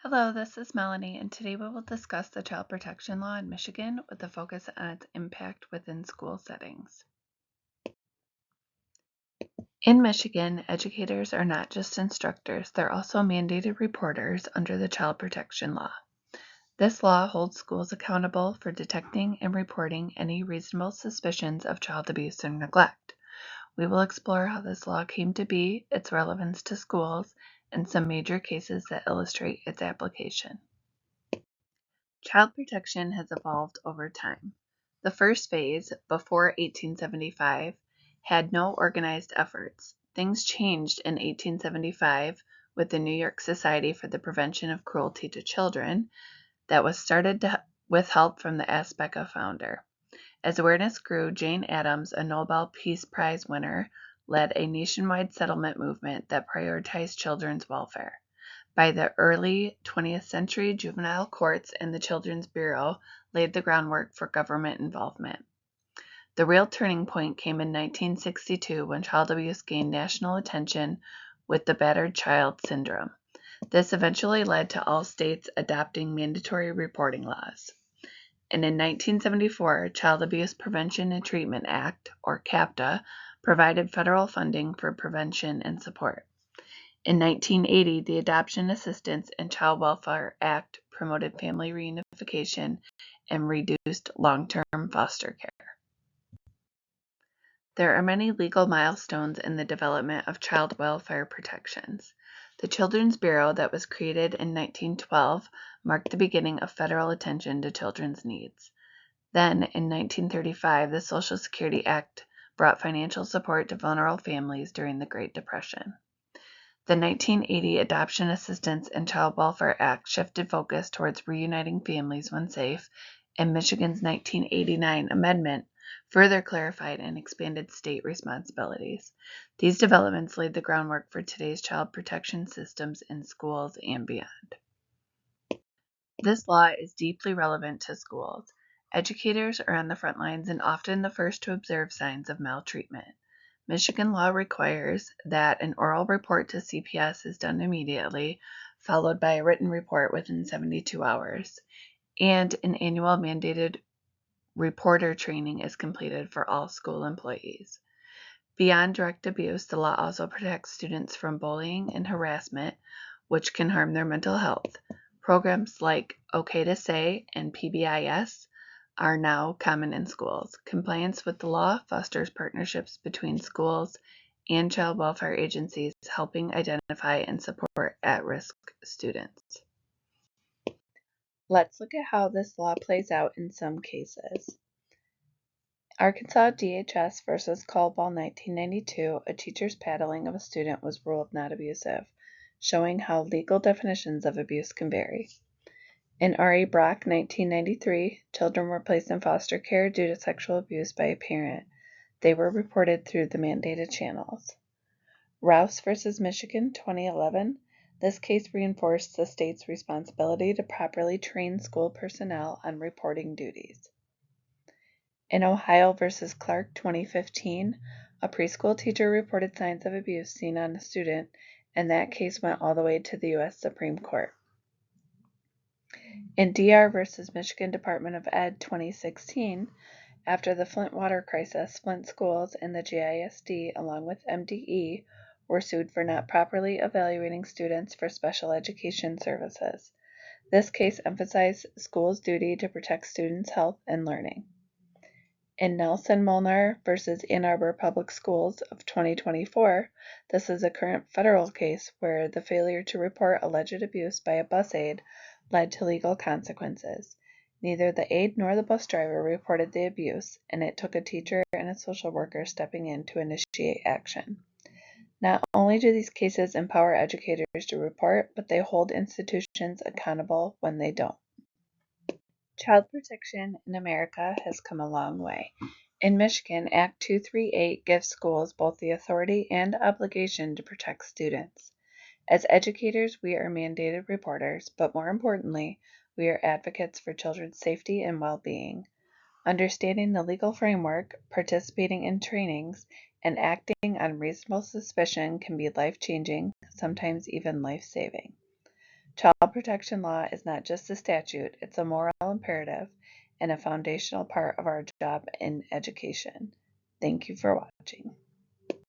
Hello, this is Melanie, and today we will discuss the child protection law in Michigan with a focus on its impact within school settings. In Michigan, educators are not just instructors, they're also mandated reporters under the child protection law. This law holds schools accountable for detecting and reporting any reasonable suspicions of child abuse and neglect. We will explore how this law came to be, its relevance to schools, and some major cases that illustrate its application. Child protection has evolved over time. The first phase, before 1875, had no organized efforts. Things changed in 1875 with the New York Society for the Prevention of Cruelty to Children that was started with help from the ASPECA founder. As awareness grew, Jane Addams, a Nobel Peace Prize winner, led a nationwide settlement movement that prioritized children's welfare. By the early 20th century, juvenile courts and the Children's Bureau laid the groundwork for government involvement. The real turning point came in 1962 when child abuse gained national attention with the battered child syndrome. This eventually led to all states adopting mandatory reporting laws. And in 1974, Child Abuse Prevention and Treatment Act, or CAPTA, provided federal funding for prevention and support. In 1980, the Adoption Assistance and Child Welfare Act promoted family reunification and reduced long-term foster care. There are many legal milestones in the development of child welfare protections. The Children's Bureau that was created in 1912 marked the beginning of federal attention to children's needs. Then, in 1935, the Social Security Act brought financial support to vulnerable families during the Great Depression. The 1980 Adoption Assistance and Child Welfare Act shifted focus towards reuniting families when safe, and Michigan's 1989 amendment further clarified and expanded state responsibilities. These developments laid the groundwork for today's child protection systems in schools and beyond. This law is deeply relevant to schools. Educators are on the front lines and often the first to observe signs of maltreatment. Michigan law requires that an oral report to CPS is done immediately, followed by a written report within 72 hours, and an annual mandated reporter training is completed for all school employees. Beyond direct abuse, the law also protects students from bullying and harassment, which can harm their mental health. Programs like OK to Say and PBIS are now common in schools. Compliance with the law fosters partnerships between schools and child welfare agencies, helping identify and support at-risk students. Let's look at how this law plays out in some cases. Arkansas DHS versus Caldwell 1992, a teacher's paddling of a student was ruled not abusive, showing how legal definitions of abuse can vary. In R.E. Brock 1993, children were placed in foster care due to sexual abuse by a parent. They were reported through the mandated channels. Rouse versus Michigan 2011, this case reinforced the state's responsibility to properly train school personnel on reporting duties. In Ohio versus Clark 2015, a preschool teacher reported signs of abuse seen on a student, and that case went all the way to the U.S. Supreme Court. In DR versus Michigan Department of Ed 2016, after the Flint water crisis, Flint schools and the GISD, along with MDE, were sued for not properly evaluating students for special education services. This case emphasized schools' duty to protect students' health and learning. In Nelson Molnar versus Ann Arbor Public Schools of 2024, this is a current federal case where the failure to report alleged abuse by a bus aide led to legal consequences. Neither the aide nor the bus driver reported the abuse, and it took a teacher and a social worker stepping in to initiate action. Not only do these cases empower educators to report, but they hold institutions accountable when they don't. Child protection in America has come a long way. In Michigan, Act 238 gives schools both the authority and obligation to protect students. As educators, we are mandated reporters, but more importantly, we are advocates for children's safety and well-being. Understanding the legal framework, participating in trainings, and acting on reasonable suspicion can be life-changing, sometimes even life-saving. Child protection law is not just a statute, it's a moral imperative and a foundational part of our job in education. Thank you for watching.